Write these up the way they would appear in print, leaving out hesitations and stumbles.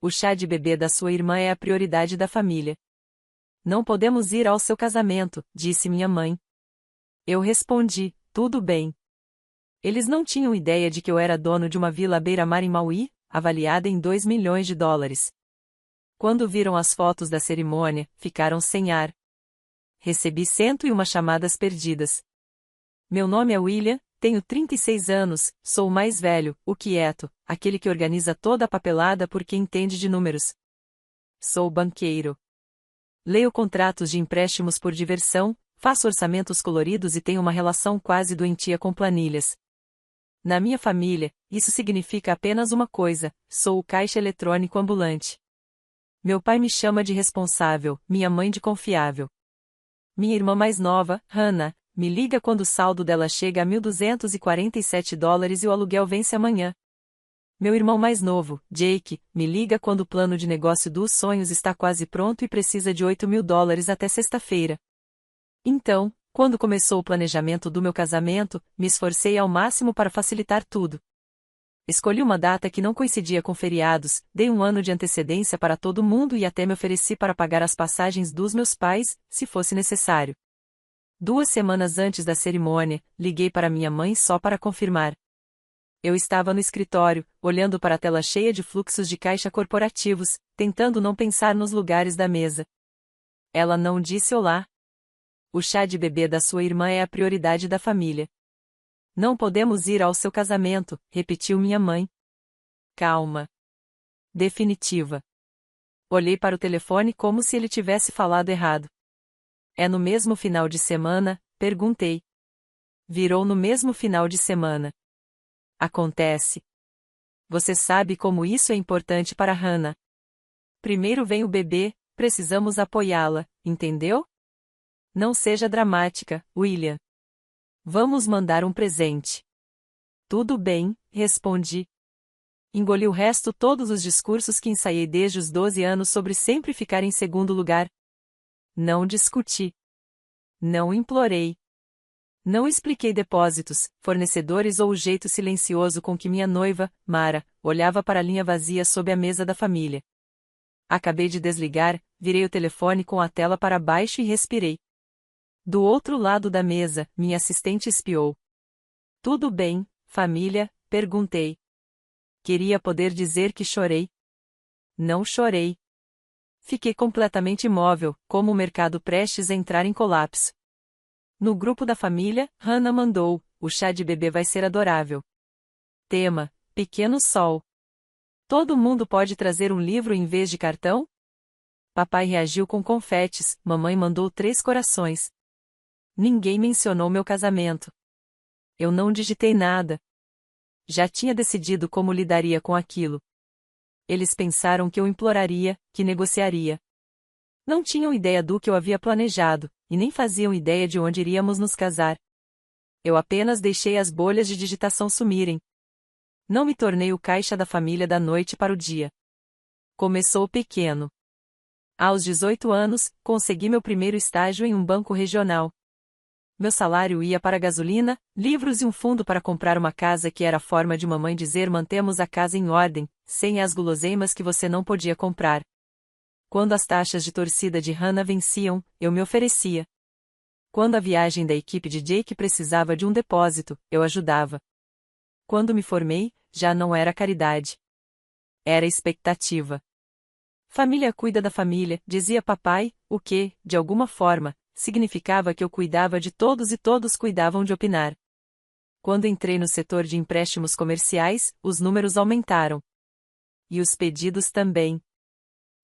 O chá de bebê da sua irmã é a prioridade da família. Não podemos ir ao seu casamento, disse minha mãe. Eu respondi, tudo bem. Eles não tinham ideia de que eu era dono de uma vila à beira-mar em Maui, avaliada em 2 milhões de dólares. Quando viram as fotos da cerimônia, ficaram sem ar. Recebi 101 chamadas perdidas. Meu nome é William, tenho 36 anos, sou o mais velho, o quieto, aquele que organiza toda a papelada porque entende de números. Sou banqueiro. Leio contratos de empréstimos por diversão, faço orçamentos coloridos e tenho uma relação quase doentia com planilhas. Na minha família, isso significa apenas uma coisa: sou o caixa eletrônico ambulante. Meu pai me chama de responsável, minha mãe de confiável. Minha irmã mais nova, Hannah, me liga quando o saldo dela chega a $1.247 e o aluguel vence amanhã. Meu irmão mais novo, Jake, me liga quando o plano de negócio dos sonhos está quase pronto e precisa de $8.000 até sexta-feira. Então, quando começou o planejamento do meu casamento, me esforcei ao máximo para facilitar tudo. Escolhi uma data que não coincidia com feriados, dei um ano de antecedência para todo mundo e até me ofereci para pagar as passagens dos meus pais, se fosse necessário. 2 semanas antes da cerimônia, liguei para minha mãe só para confirmar. Eu estava no escritório, olhando para a tela cheia de fluxos de caixa corporativos, tentando não pensar nos lugares da mesa. Ela não disse olá. O chá de bebê da sua irmã é a prioridade da família. Não podemos ir ao seu casamento, repetiu minha mãe. Calma. Definitiva. Olhei para o telefone como se ele tivesse falado errado. É no mesmo final de semana? Perguntei. Virou no mesmo final de semana. Acontece. Você sabe como isso é importante para Hannah. Primeiro vem o bebê, precisamos apoiá-la, entendeu? Não seja dramática, William. Vamos mandar um presente. Tudo bem, respondi. Engoli o resto todos os discursos que ensaiei desde os 12 anos sobre sempre ficar em segundo lugar. Não discuti. Não implorei. Não expliquei depósitos, fornecedores ou o jeito silencioso com que minha noiva, Mara, olhava para a linha vazia sob a mesa da família. Acabei de desligar, virei o telefone com a tela para baixo e respirei. Do outro lado da mesa, minha assistente espiou. Tudo bem, família? Perguntei. Queria poder dizer que chorei. Não chorei. Fiquei completamente imóvel, como o mercado prestes a entrar em colapso. No grupo da família, Hannah mandou: o chá de bebê vai ser adorável. Tema: Pequeno Sol. Todo mundo pode trazer um livro em vez de cartão? Papai reagiu com confetes, mamãe mandou 3 corações. Ninguém mencionou meu casamento. Eu não digitei nada. Já tinha decidido como lidaria com aquilo. Eles pensaram que eu imploraria, que negociaria. Não tinham ideia do que eu havia planejado, e nem faziam ideia de onde iríamos nos casar. Eu apenas deixei as bolhas de digitação sumirem. Não me tornei o caixa da família da noite para o dia. Começou pequeno. Aos 18 anos, consegui meu primeiro estágio em um banco regional. Meu salário ia para gasolina, livros e um fundo para comprar uma casa que era a forma de mamãe dizer mantemos a casa em ordem, sem as guloseimas que você não podia comprar. Quando as taxas de torcida de Hannah venciam, eu me oferecia. Quando a viagem da equipe de Jake precisava de um depósito, eu ajudava. Quando me formei, já não era caridade. Era expectativa. Família cuida da família, dizia papai, o que, de alguma forma, significava que eu cuidava de todos e todos cuidavam de opinar. Quando entrei no setor de empréstimos comerciais, os números aumentaram. E os pedidos também.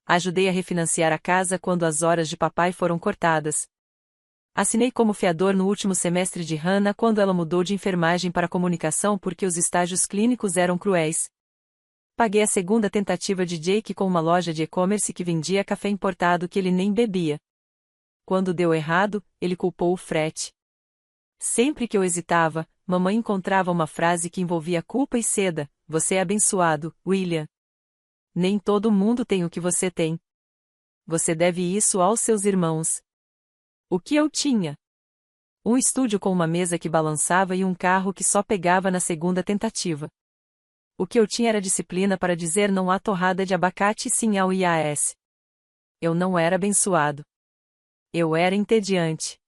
Ajudei a refinanciar a casa quando as horas de papai foram cortadas. Assinei como fiador no último semestre de Hannah quando ela mudou de enfermagem para comunicação porque os estágios clínicos eram cruéis. Paguei a segunda tentativa de Jake com uma loja de e-commerce que vendia café importado que ele nem bebia. Quando deu errado, ele culpou o frete. Sempre que eu hesitava, mamãe encontrava uma frase que envolvia culpa e seda: você é abençoado, William. Nem todo mundo tem o que você tem. Você deve isso aos seus irmãos. O que eu tinha? Um estúdio com uma mesa que balançava e um carro que só pegava na segunda tentativa. O que eu tinha era disciplina para dizer não à torrada de abacate e sim ao IAS. Eu não era abençoado. Eu era entediante.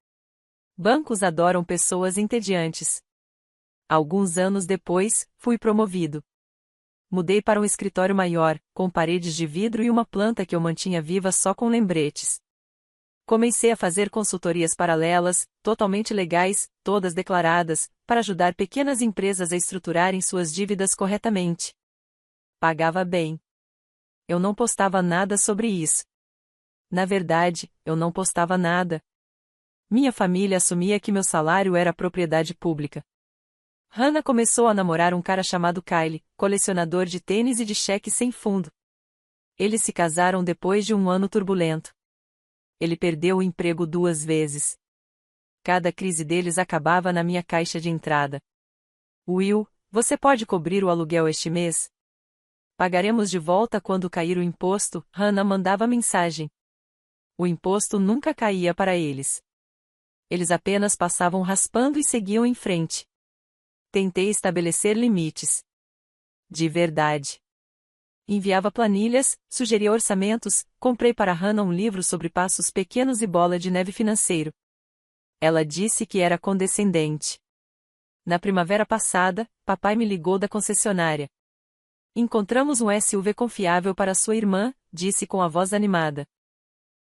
Bancos adoram pessoas entediantes. Alguns anos depois, fui promovido. Mudei para um escritório maior, com paredes de vidro e uma planta que eu mantinha viva só com lembretes. Comecei a fazer consultorias paralelas, totalmente legais, todas declaradas, para ajudar pequenas empresas a estruturarem suas dívidas corretamente. Pagava bem. Eu não postava nada sobre isso. Na verdade, eu não postava nada. Minha família assumia que meu salário era propriedade pública. Hannah começou a namorar um cara chamado Kyle, colecionador de tênis e de cheques sem fundo. Eles se casaram depois de um ano turbulento. Ele perdeu o emprego 2 vezes. Cada crise deles acabava na minha caixa de entrada. Will, você pode cobrir o aluguel este mês? Pagaremos de volta quando cair o imposto, Hannah mandava mensagem. O imposto nunca caía para eles. Eles apenas passavam raspando e seguiam em frente. Tentei estabelecer limites. De verdade. Enviava planilhas, sugeria orçamentos, comprei para Hannah um livro sobre passos pequenos e bola de neve financeiro. Ela disse que era condescendente. Na primavera passada, papai me ligou da concessionária. Encontramos um SUV confiável para sua irmã, disse com a voz animada.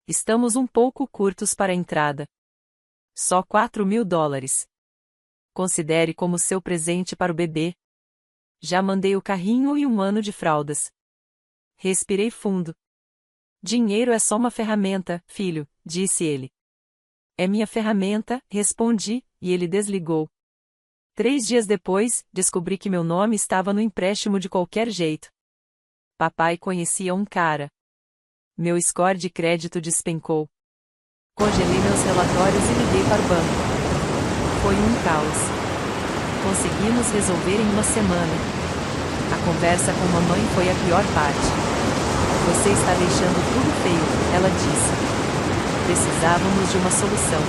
Estamos um pouco curtos para a entrada. Só $4.000. Considere como seu presente para o bebê. Já mandei o carrinho e um ano de fraldas. Respirei fundo. Dinheiro é só uma ferramenta, filho, disse ele. É minha ferramenta, respondi, e ele desligou. 3 dias depois, descobri que meu nome estava no empréstimo de qualquer jeito. Papai conhecia um cara. Meu score de crédito despencou. Congelei meus relatórios e liguei para o banco. Foi um caos. Conseguimos resolver em uma semana. A conversa com mamãe foi a pior parte. Você está deixando tudo feio, ela disse. Precisávamos de uma solução.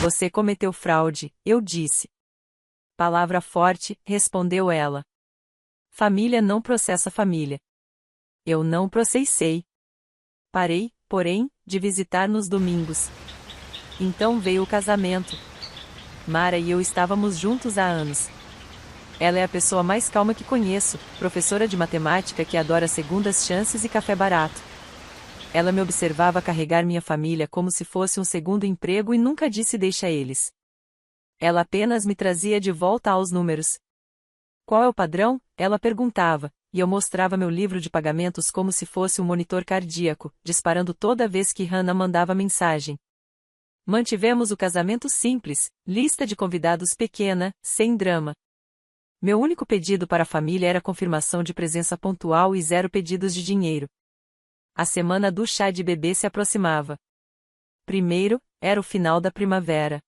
Você cometeu fraude, eu disse. Palavra forte, respondeu ela. Família não processa família. Eu não processei. Parei, porém, de visitar nos domingos. Então veio o casamento. Mara e eu estávamos juntos há anos. Ela é a pessoa mais calma que conheço, professora de matemática que adora segundas chances e café barato. Ela me observava carregar minha família como se fosse um segundo emprego e nunca disse deixa eles. Ela apenas me trazia de volta aos números. Qual é o padrão? Ela perguntava, e eu mostrava meu livro de pagamentos como se fosse um monitor cardíaco, disparando toda vez que Hannah mandava mensagem. Mantivemos o casamento simples, lista de convidados pequena, sem drama. Meu único pedido para a família era confirmação de presença pontual e 0 pedidos de dinheiro. A semana do chá de bebê se aproximava. Primeiro, era o final da primavera.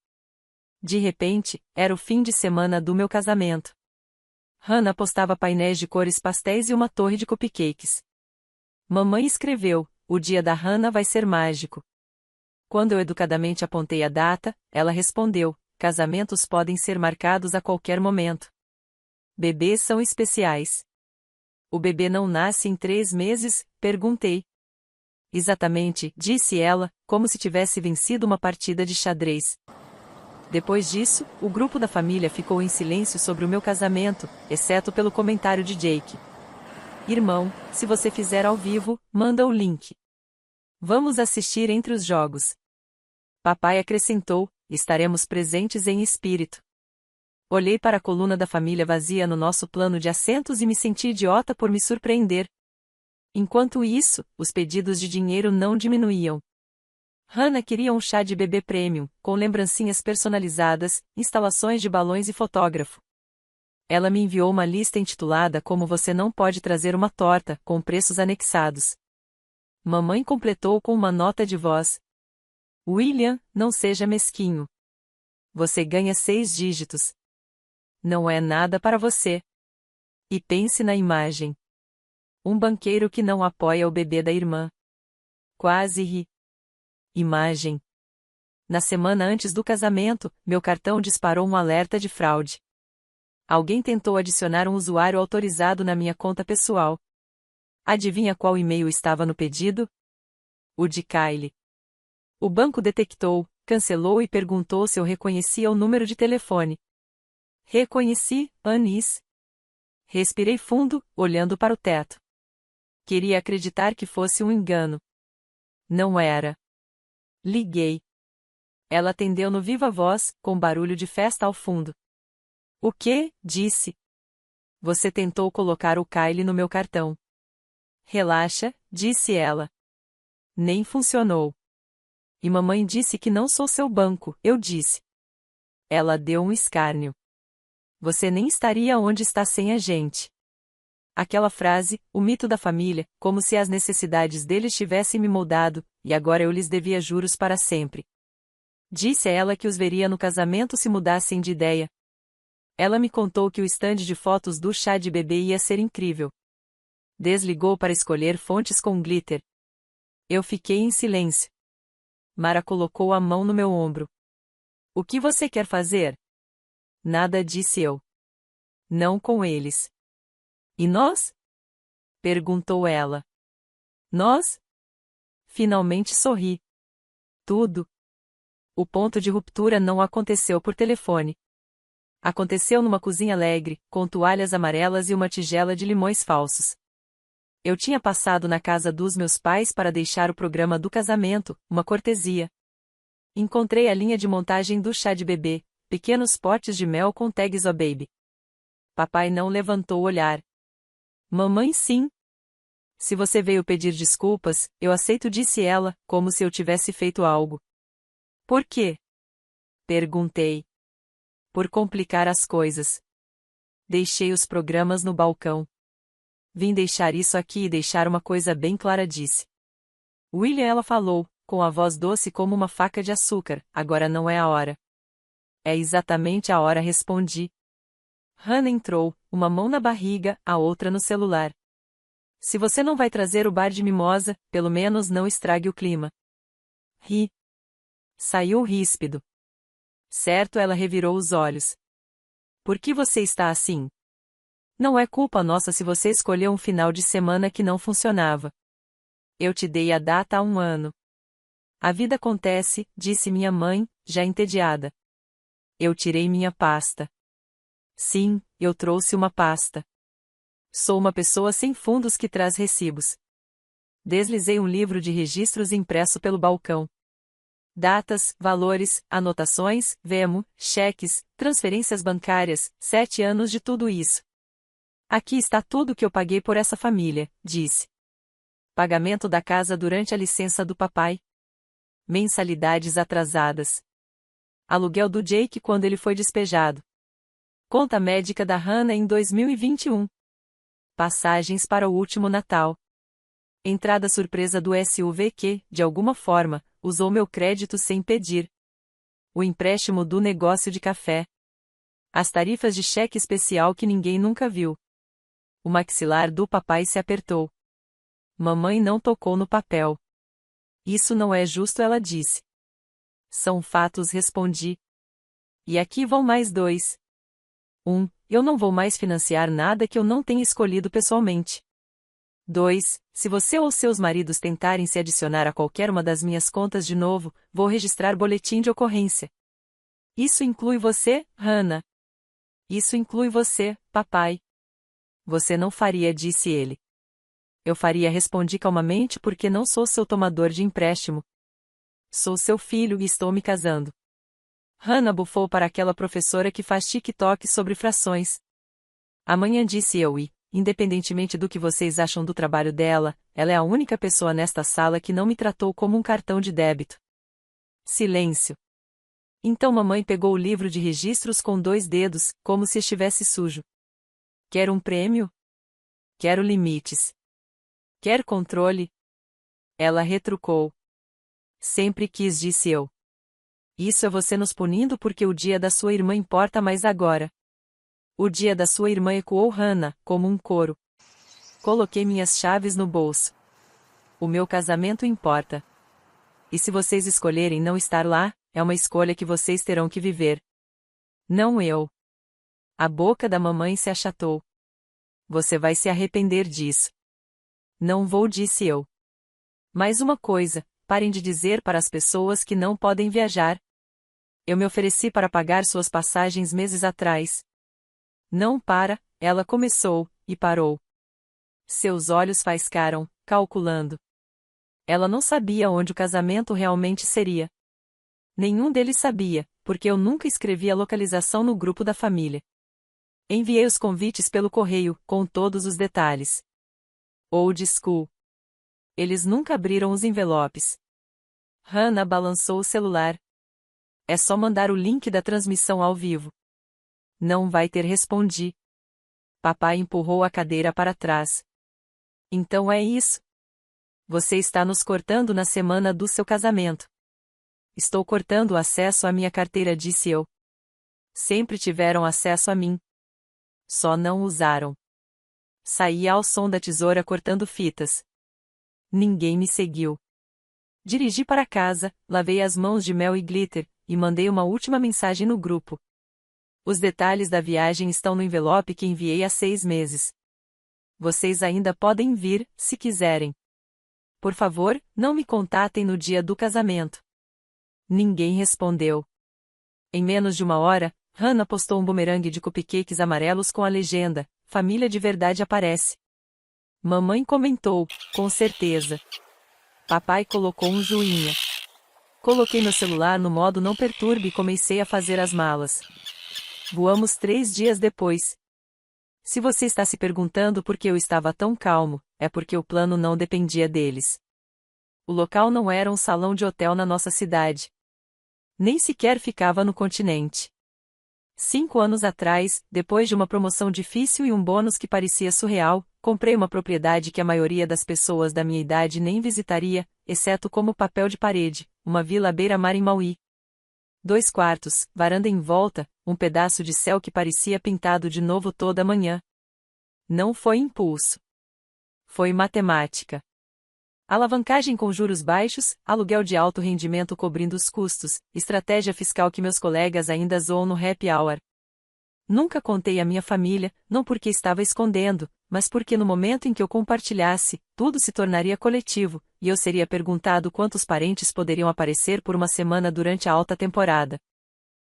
De repente, era o fim de semana do meu casamento. Hannah postava painéis de cores pastéis e uma torre de cupcakes. Mamãe escreveu, o dia da Hannah vai ser mágico. Quando eu educadamente apontei a data, ela respondeu, casamentos podem ser marcados a qualquer momento. Bebês são especiais. O bebê não nasce em 3 meses? Perguntei. Exatamente, disse ela, como se tivesse vencido uma partida de xadrez. Depois disso, o grupo da família ficou em silêncio sobre o meu casamento, exceto pelo comentário de Jake. Irmão, se você fizer ao vivo, manda o link. Vamos assistir entre os jogos. Papai acrescentou, estaremos presentes em espírito. Olhei para a coluna da família vazia no nosso plano de assentos e me senti idiota por me surpreender. Enquanto isso, os pedidos de dinheiro não diminuíam. Hannah queria um chá de bebê premium, com lembrancinhas personalizadas, instalações de balões e fotógrafo. Ela me enviou uma lista intitulada Como você não pode trazer uma torta, com preços anexados. Mamãe completou com uma nota de voz. William, não seja mesquinho. Você ganha 6 dígitos. Não é nada para você. E pense na imagem. Um banqueiro que não apoia o bebê da irmã. Quase ri. Imagem. Na semana antes do casamento, meu cartão disparou um alerta de fraude. Alguém tentou adicionar um usuário autorizado na minha conta pessoal. Adivinha qual e-mail estava no pedido? O de Kylie. O banco detectou, cancelou e perguntou se eu reconhecia o número de telefone. Reconheci, Anis. Respirei fundo, olhando para o teto. Queria acreditar que fosse um engano. Não era. Liguei. Ela atendeu no viva voz, com barulho de festa ao fundo. O quê? Disse. Você tentou colocar o Kylie no meu cartão. Relaxa, disse ela. Nem funcionou. E mamãe disse que não sou seu banco, eu disse. Ela deu um escárnio. Você nem estaria onde está sem a gente. Aquela frase, o mito da família, como se as necessidades deles tivessem me moldado, e agora eu lhes devia juros para sempre. Disse a ela que os veria no casamento se mudassem de ideia. Ela me contou que o estande de fotos do chá de bebê ia ser incrível. Desligou para escolher fontes com glitter. Eu fiquei em silêncio. Mara colocou a mão no meu ombro. O que você quer fazer? Nada, disse eu. Não com eles. E nós? Perguntou ela. Nós? Finalmente sorri. Tudo. O ponto de ruptura não aconteceu por telefone. Aconteceu numa cozinha alegre, com toalhas amarelas e uma tigela de limões falsos. Eu tinha passado na casa dos meus pais para deixar o programa do casamento, uma cortesia. Encontrei a linha de montagem do chá de bebê, pequenos potes de mel com tags "Oh baby". Papai não levantou o olhar. Mamãe sim. Se você veio pedir desculpas, eu aceito, disse ela, como se eu tivesse feito algo. Por quê? Perguntei. Por complicar as coisas. Deixei os programas no balcão. Vim deixar isso aqui e deixar uma coisa bem clara, disse. William, ela falou, com a voz doce como uma faca de açúcar, agora não é a hora. É exatamente a hora, respondi. Hannah entrou, uma mão na barriga, a outra no celular. Se você não vai trazer o bar de mimosa, pelo menos não estrague o clima. Ri. Saiu ríspido. Certo, ela revirou os olhos. Por que você está assim? Não é culpa nossa se você escolheu um final de semana que não funcionava. Eu te dei a data há um ano. A vida acontece, disse minha mãe, já entediada. Eu tirei minha pasta. Sim, eu trouxe uma pasta. Sou uma pessoa sem fundos que traz recibos. Deslizei um livro de registros impresso pelo balcão. Datas, valores, anotações, Venmo, cheques, transferências bancárias, 7 anos de tudo isso. Aqui está tudo que eu paguei por essa família, disse. Pagamento da casa durante a licença do papai. Mensalidades atrasadas. Aluguel do Jake quando ele foi despejado. Conta médica da Hannah em 2021. Passagens para o último Natal. Entrada surpresa do SUV que, de alguma forma, usou meu crédito sem pedir. O empréstimo do negócio de café. As tarifas de cheque especial que ninguém nunca viu. O maxilar do papai se apertou. Mamãe não tocou no papel. Isso não é justo, ela disse. São fatos, respondi. E aqui vão mais 2. 1. Eu não vou mais financiar nada que eu não tenha escolhido pessoalmente. 2. Se você ou seus maridos tentarem se adicionar a qualquer uma das minhas contas de novo, vou registrar boletim de ocorrência. Isso inclui você, Hannah. Isso inclui você, papai. Você não faria, disse ele. Eu faria, respondi calmamente, porque não sou seu tomador de empréstimo. Sou seu filho e estou me casando. Hannah bufou para aquela professora que faz TikTok sobre frações. Amanhã, disse eu, e, independentemente do que vocês acham do trabalho dela, ela é a única pessoa nesta sala que não me tratou como um cartão de débito. Silêncio. Então mamãe pegou o livro de registros com 2 dedos, como se estivesse sujo. Quer um prêmio? Quero limites. Quer controle? Ela retrucou. Sempre quis, disse eu. Isso é você nos punindo porque o dia da sua irmã importa mais agora. O dia da sua irmã, ecoou Hannah, como um coro. Coloquei minhas chaves no bolso. O meu casamento importa. E se vocês escolherem não estar lá, é uma escolha que vocês terão que viver. Não eu. A boca da mamãe se achatou. Você vai se arrepender disso. Não vou, disse eu. Mais uma coisa, parem de dizer para as pessoas que não podem viajar. Eu me ofereci para pagar suas passagens meses atrás. Não para, ela começou, e parou. Seus olhos faiscaram, calculando. Ela não sabia onde o casamento realmente seria. Nenhum deles sabia, porque eu nunca escrevi a localização no grupo da família. Enviei os convites pelo correio, com todos os detalhes. Old school. Eles nunca abriram os envelopes. Hannah balançou o celular. É só mandar o link da transmissão ao vivo. Não vai ter, respondi. Papai empurrou a cadeira para trás. Então é isso. Você está nos cortando na semana do seu casamento. Estou cortando o acesso à minha carteira, disse eu. Sempre tiveram acesso a mim. Só não usaram. Saí ao som da tesoura cortando fitas. Ninguém me seguiu. Dirigi para casa, lavei as mãos de mel e glitter, e mandei uma última mensagem no grupo. Os detalhes da viagem estão no envelope que enviei há 6 meses. Vocês ainda podem vir, se quiserem. Por favor, não me contatem no dia do casamento. Ninguém respondeu. Em menos de 1 hora, Hannah postou um bumerangue de cupcakes amarelos com a legenda: Família de verdade aparece. Mamãe comentou: com certeza. Papai colocou um joinha. Coloquei meu celular no modo não perturbe e comecei a fazer as malas. Voamos 3 dias depois. Se você está se perguntando por que eu estava tão calmo, é porque o plano não dependia deles. O local não era um salão de hotel na nossa cidade. Nem sequer ficava no continente. 5 anos atrás, depois de uma promoção difícil e um bônus que parecia surreal, comprei uma propriedade que a maioria das pessoas da minha idade nem visitaria, exceto como papel de parede, uma vila à beira-mar em Maui. 2 quartos, varanda em volta, um pedaço de céu que parecia pintado de novo toda manhã. Não foi impulso. Foi matemática. Alavancagem com juros baixos, aluguel de alto rendimento cobrindo os custos, estratégia fiscal que meus colegas ainda zoam no happy hour. Nunca contei à minha família, não porque estava escondendo, mas porque no momento em que eu compartilhasse, tudo se tornaria coletivo, e eu seria perguntado quantos parentes poderiam aparecer por uma semana durante a alta temporada.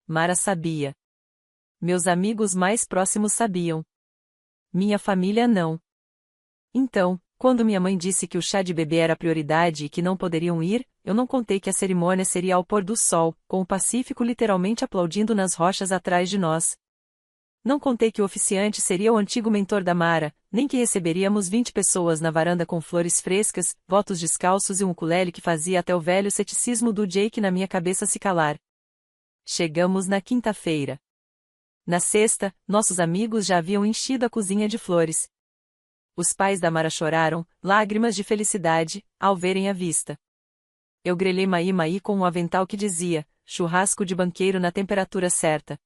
Mara sabia. Meus amigos mais próximos sabiam. Minha família não. Então, quando minha mãe disse que o chá de bebê era prioridade e que não poderiam ir, eu não contei que a cerimônia seria ao pôr do sol, com o Pacífico literalmente aplaudindo nas rochas atrás de nós. Não contei que o oficiante seria o antigo mentor da Mara, nem que receberíamos 20 pessoas na varanda com flores frescas, votos descalços e um ukulele que fazia até o velho ceticismo do Jake na minha cabeça se calar. Chegamos na quinta-feira. Na sexta, nossos amigos já haviam enchido a cozinha de flores. Os pais da Mara choraram, lágrimas de felicidade, ao verem a vista. Eu grelhei maí-maí com um avental que dizia: churrasco de banqueiro na temperatura certa.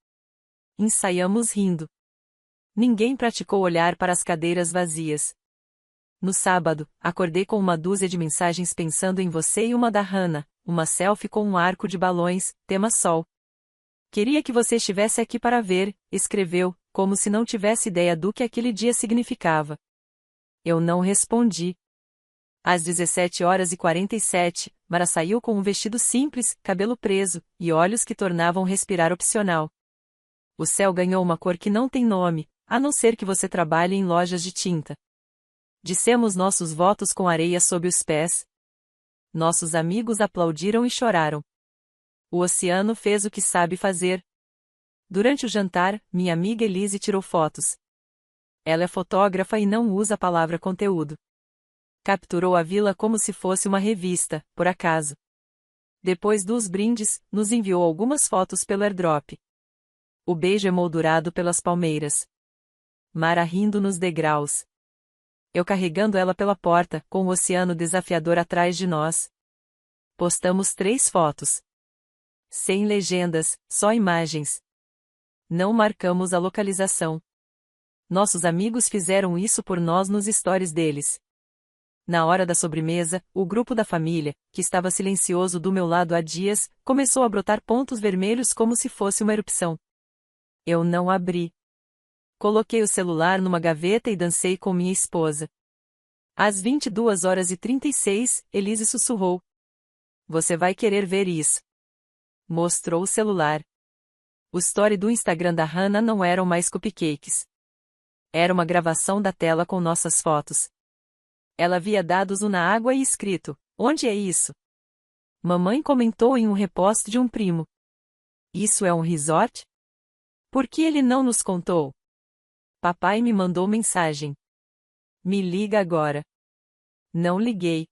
Ensaiamos rindo. Ninguém praticou olhar para as cadeiras vazias. No sábado, acordei com uma dúzia de mensagens pensando em você e uma da Hannah, uma selfie com um arco de balões, tema sol. Queria que você estivesse aqui para ver, escreveu, como se não tivesse ideia do que aquele dia significava. Eu não respondi. Às 17h47, Mara saiu com um vestido simples, cabelo preso, e olhos que tornavam respirar opcional. O céu ganhou uma cor que não tem nome, a não ser que você trabalhe em lojas de tinta. Dissemos nossos votos com areia sob os pés. Nossos amigos aplaudiram e choraram. O oceano fez o que sabe fazer. Durante o jantar, minha amiga Elise tirou fotos. Ela é fotógrafa e não usa a palavra conteúdo. Capturou a vila como se fosse uma revista, por acaso. Depois dos brindes, nos enviou algumas fotos pelo airdrop. O beijo emoldurado pelas palmeiras. Mara rindo nos degraus. Eu carregando ela pela porta, com o oceano desafiador atrás de nós. Postamos 3 fotos. Sem legendas, só imagens. Não marcamos a localização. Nossos amigos fizeram isso por nós nos stories deles. Na hora da sobremesa, o grupo da família, que estava silencioso do meu lado há dias, começou a brotar pontos vermelhos como se fosse uma erupção. Eu não abri. Coloquei o celular numa gaveta e dancei com minha esposa. Às 22h36, Elise sussurrou. Você vai querer ver isso. Mostrou o celular. O story do Instagram da Hannah não eram mais cupcakes. Era uma gravação da tela com nossas fotos. Ela havia dado zoom na água e escrito: onde é isso? Mamãe comentou em um repost de um primo. Isso é um resort? Por que ele não nos contou? Papai me mandou mensagem. Me liga agora. Não liguei.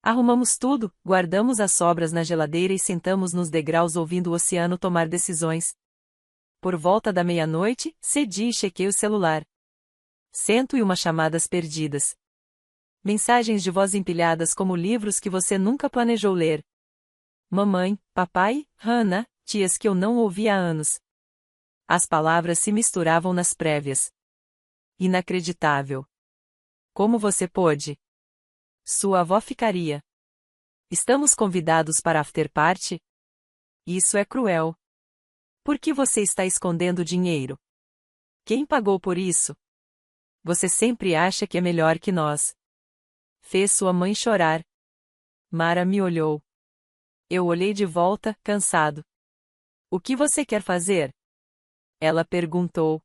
Arrumamos tudo, guardamos as sobras na geladeira e sentamos nos degraus ouvindo o oceano tomar decisões. Por volta da meia-noite, cedi e chequei o celular. 101 chamadas perdidas. Mensagens de voz empilhadas como livros que você nunca planejou ler. Mamãe, papai, Hannah, tias que eu não ouvi há anos. As palavras se misturavam nas prévias. Inacreditável. Como você pôde? Sua avó ficaria. Estamos convidados para after party? Isso é cruel. Por que você está escondendo dinheiro? Quem pagou por isso? Você sempre acha que é melhor que nós. Fez sua mãe chorar. Mara me olhou. Eu olhei de volta, cansado. O que você quer fazer? Ela perguntou.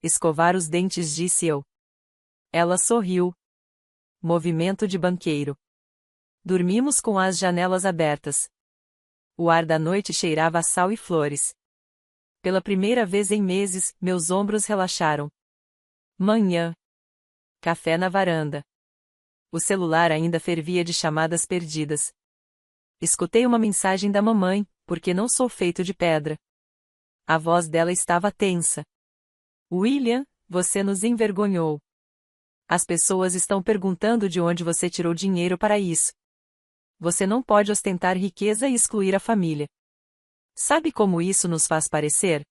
Escovar os dentes, disse eu. Ela sorriu. Movimento de banqueiro. Dormimos com as janelas abertas. O ar da noite cheirava a sal e flores. Pela primeira vez em meses, meus ombros relaxaram. Manhã. Café na varanda. O celular ainda fervia de chamadas perdidas. Escutei uma mensagem da mamãe, porque não sou feito de pedra. A voz dela estava tensa. William, você nos envergonhou. As pessoas estão perguntando de onde você tirou dinheiro para isso. Você não pode ostentar riqueza e excluir a família. Sabe como isso nos faz parecer?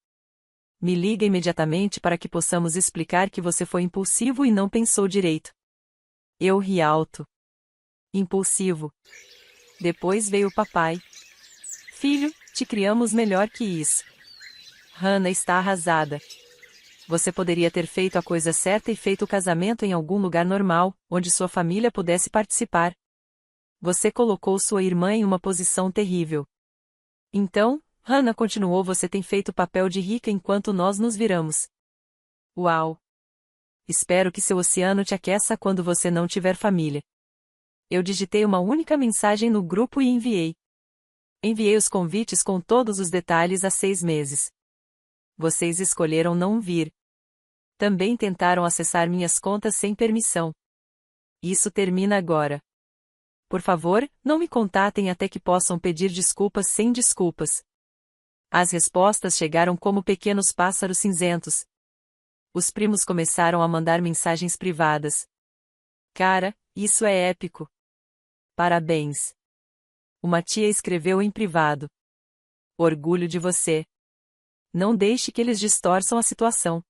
Me liga imediatamente para que possamos explicar que você foi impulsivo e não pensou direito. Eu ri alto. Impulsivo. Depois veio o papai. Filho, te criamos melhor que isso. Hannah está arrasada. Você poderia ter feito a coisa certa e feito o casamento em algum lugar normal, onde sua família pudesse participar. Você colocou sua irmã em uma posição terrível. Então, Hannah continuou, você tem feito o papel de rica enquanto nós nos viramos. Uau! Espero que seu oceano te aqueça quando você não tiver família. Eu digitei uma única mensagem no grupo e enviei. Enviei os convites com todos os detalhes há 6 meses. Vocês escolheram não vir. Também tentaram acessar minhas contas sem permissão. Isso termina agora. Por favor, não me contatem até que possam pedir desculpas sem desculpas. As respostas chegaram como pequenos pássaros cinzentos. Os primos começaram a mandar mensagens privadas. Cara, isso é épico. Parabéns. Uma tia escreveu em privado. Orgulho de você. Não deixe que eles distorçam a situação.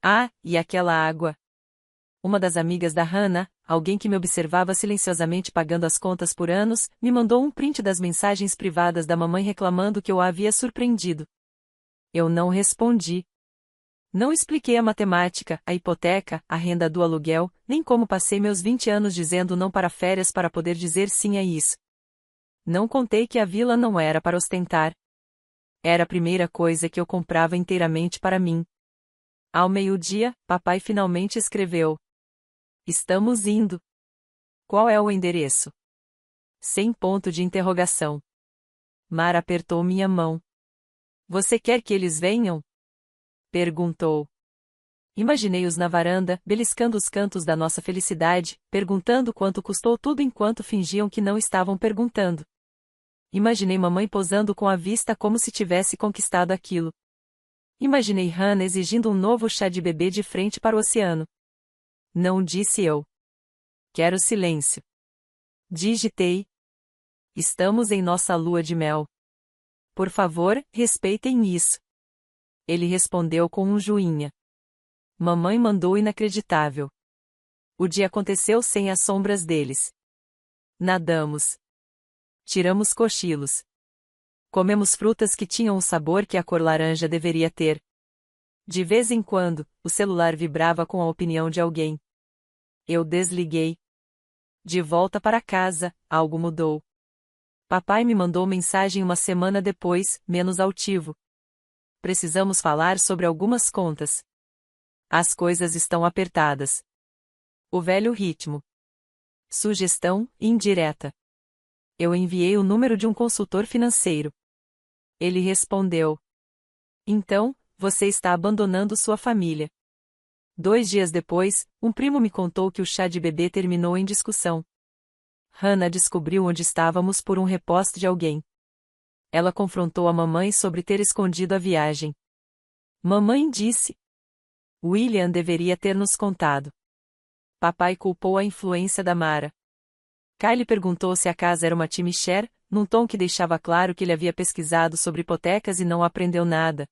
Ah, e aquela água. Uma das amigas da Hannah, alguém que me observava silenciosamente pagando as contas por anos, me mandou um print das mensagens privadas da mamãe reclamando que eu a havia surpreendido. Eu não respondi. Não expliquei a matemática, a hipoteca, a renda do aluguel, nem como passei meus 20 anos dizendo não para férias para poder dizer sim a isso. Não contei que a vila não era para ostentar. Era a primeira coisa que eu comprava inteiramente para mim. Ao meio-dia, papai finalmente escreveu. Estamos indo. Qual é o endereço? Sem ponto de interrogação. Mara apertou minha mão. Você quer que eles venham? Perguntou. Imaginei-os na varanda, beliscando os cantos da nossa felicidade, perguntando quanto custou tudo enquanto fingiam que não estavam perguntando. Imaginei mamãe posando com a vista como se tivesse conquistado aquilo. Imaginei Hannah exigindo um novo chá de bebê de frente para o oceano. Não disse eu. Quero silêncio. Digitei. Estamos em nossa lua de mel. Por favor, respeitem isso. Ele respondeu com um joinha. Mamãe mandou inacreditável. O dia aconteceu sem as sombras deles. Nadamos. Tiramos cochilos. Comemos frutas que tinham o sabor que a cor laranja deveria ter. De vez em quando, o celular vibrava com a opinião de alguém. Eu desliguei. De volta para casa, algo mudou. Papai me mandou mensagem uma semana depois, menos altivo. Precisamos falar sobre algumas contas. As coisas estão apertadas. O velho ritmo. Sugestão indireta. Eu enviei o número de um consultor financeiro. Ele respondeu: Então, você está abandonando sua família. 2 dias depois, um primo me contou que o chá de bebê terminou em discussão. Hannah descobriu onde estávamos por um repost de alguém. Ela confrontou a mamãe sobre ter escondido a viagem. Mamãe disse: William deveria ter nos contado. Papai culpou a influência da Mara. Kylie perguntou se a casa era uma timeshare, num tom que deixava claro que ele havia pesquisado sobre hipotecas e não aprendeu nada.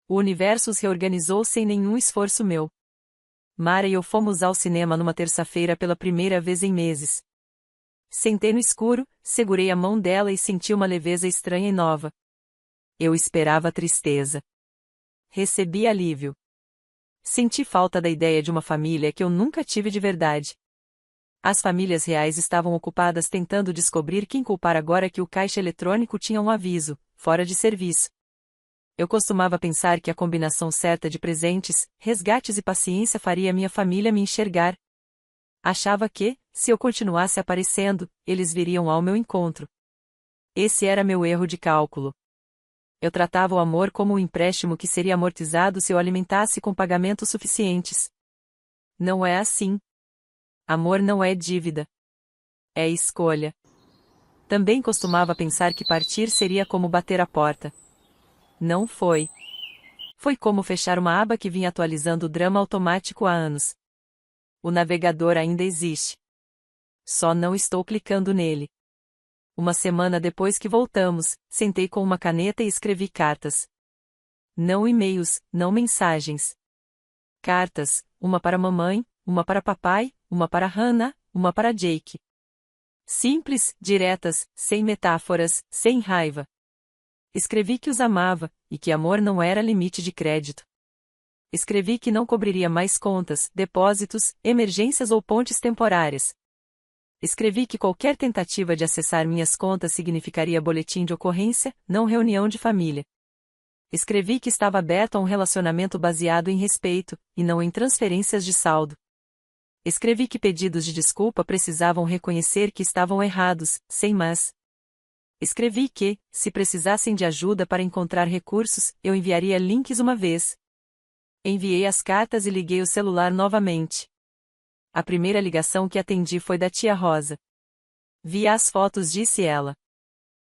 O universo se reorganizou sem nenhum esforço meu. Mara e eu fomos ao cinema numa terça-feira pela primeira vez em meses. Sentei no escuro, segurei a mão dela e senti uma leveza estranha e nova. Eu esperava tristeza. Recebi alívio. Senti falta da ideia de uma família que eu nunca tive de verdade. As famílias reais estavam ocupadas tentando descobrir quem culpar agora que o caixa eletrônico tinha um aviso, fora de serviço. Eu costumava pensar que a combinação certa de presentes, resgates e paciência faria minha família me enxergar. Achava que, se eu continuasse aparecendo, eles viriam ao meu encontro. Esse era meu erro de cálculo. Eu tratava o amor como um empréstimo que seria amortizado se eu alimentasse com pagamentos suficientes. Não é assim. Amor não é dívida. É escolha. Também costumava pensar que partir seria como bater a porta. Não foi. Foi como fechar uma aba que vinha atualizando o drama automático há anos. O navegador ainda existe. Só não estou clicando nele. Uma semana depois que voltamos, sentei com uma caneta e escrevi cartas. Não e-mails, não mensagens. Cartas, uma para mamãe, uma para papai, uma para Hannah, uma para Jake. Simples, diretas, sem metáforas, sem raiva. Escrevi que os amava, e que amor não era limite de crédito. Escrevi que não cobriria mais contas, depósitos, emergências ou pontes temporárias. Escrevi que qualquer tentativa de acessar minhas contas significaria boletim de ocorrência, não reunião de família. Escrevi que estava aberto a um relacionamento baseado em respeito, e não em transferências de saldo. Escrevi que pedidos de desculpa precisavam reconhecer que estavam errados, sem mas. Escrevi que, se precisassem de ajuda para encontrar recursos, eu enviaria links uma vez. Enviei as cartas e liguei o celular novamente. A primeira ligação que atendi foi da tia Rosa. Vi as fotos, disse ela.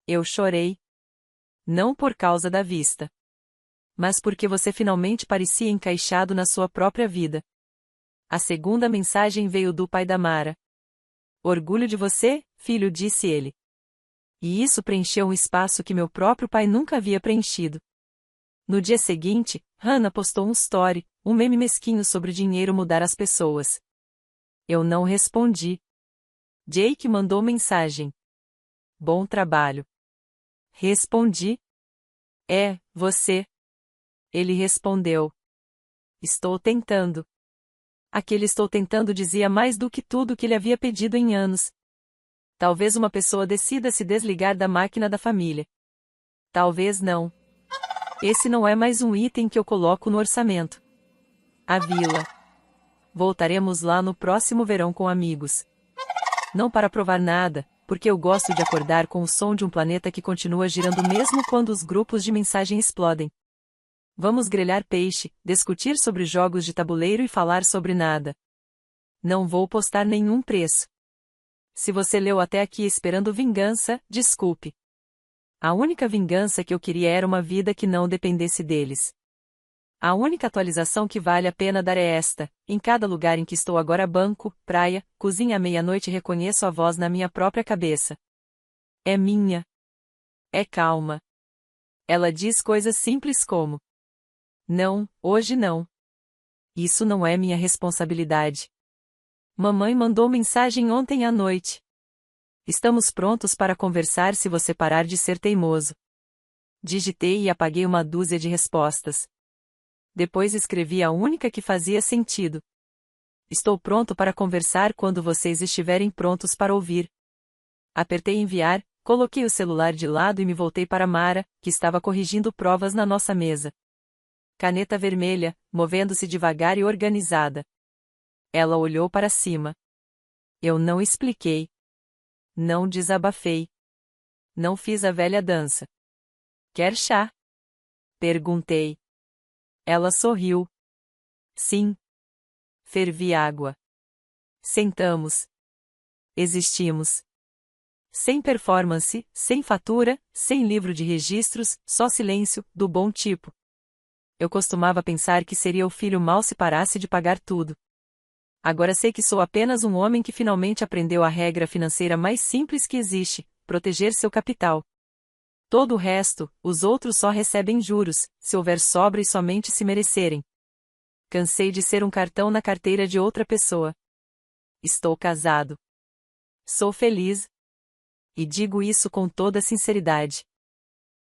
Eu chorei. Não por causa da vista. Mas porque você finalmente parecia encaixado na sua própria vida. A segunda mensagem veio do pai da Mara. Orgulho de você, filho, disse ele. E isso preencheu um espaço que meu próprio pai nunca havia preenchido. No dia seguinte, Hannah postou um story, um meme mesquinho sobre dinheiro mudar as pessoas. Eu não respondi. Jake mandou mensagem. Bom trabalho. Respondi. É, você. Ele respondeu. Estou tentando. Aquele estou tentando dizia mais do que tudo que ele havia pedido em anos. Talvez uma pessoa decida se desligar da máquina da família. Talvez não. Esse não é mais um item que eu coloco no orçamento. A vila. Voltaremos lá no próximo verão com amigos. Não para provar nada, porque eu gosto de acordar com o som de um planeta que continua girando mesmo quando os grupos de mensagem explodem. Vamos grelhar peixe, discutir sobre jogos de tabuleiro e falar sobre nada. Não vou postar nenhum preço. Se você leu até aqui esperando vingança, desculpe. A única vingança que eu queria era uma vida que não dependesse deles. A única atualização que vale a pena dar é esta: em cada lugar em que estou agora, banco, praia, cozinha à meia-noite, reconheço a voz na minha própria cabeça. É minha. É calma. Ela diz coisas simples como: não, hoje não. Isso não é minha responsabilidade. Mamãe mandou mensagem ontem à noite. Estamos prontos para conversar se você parar de ser teimoso. Digitei e apaguei uma dúzia de respostas. Depois escrevi a única que fazia sentido. Estou pronto para conversar quando vocês estiverem prontos para ouvir. Apertei enviar, coloquei o celular de lado e me voltei para Mara, que estava corrigindo provas na nossa mesa. Caneta vermelha, movendo-se devagar e organizada. Ela olhou para cima. Eu não expliquei. Não desabafei. Não fiz a velha dança. Quer chá? Perguntei. Ela sorriu. Sim. Fervi água. Sentamos. Existimos. Sem performance, sem fatura, sem livro de registros, só silêncio, do bom tipo. Eu costumava pensar que seria o filho mal se parasse de pagar tudo. Agora sei que sou apenas um homem que finalmente aprendeu a regra financeira mais simples que existe: proteger seu capital. Todo o resto, os outros só recebem juros, se houver sobra e somente se merecerem. Cansei de ser um cartão na carteira de outra pessoa. Estou casado. Sou feliz. E digo isso com toda sinceridade.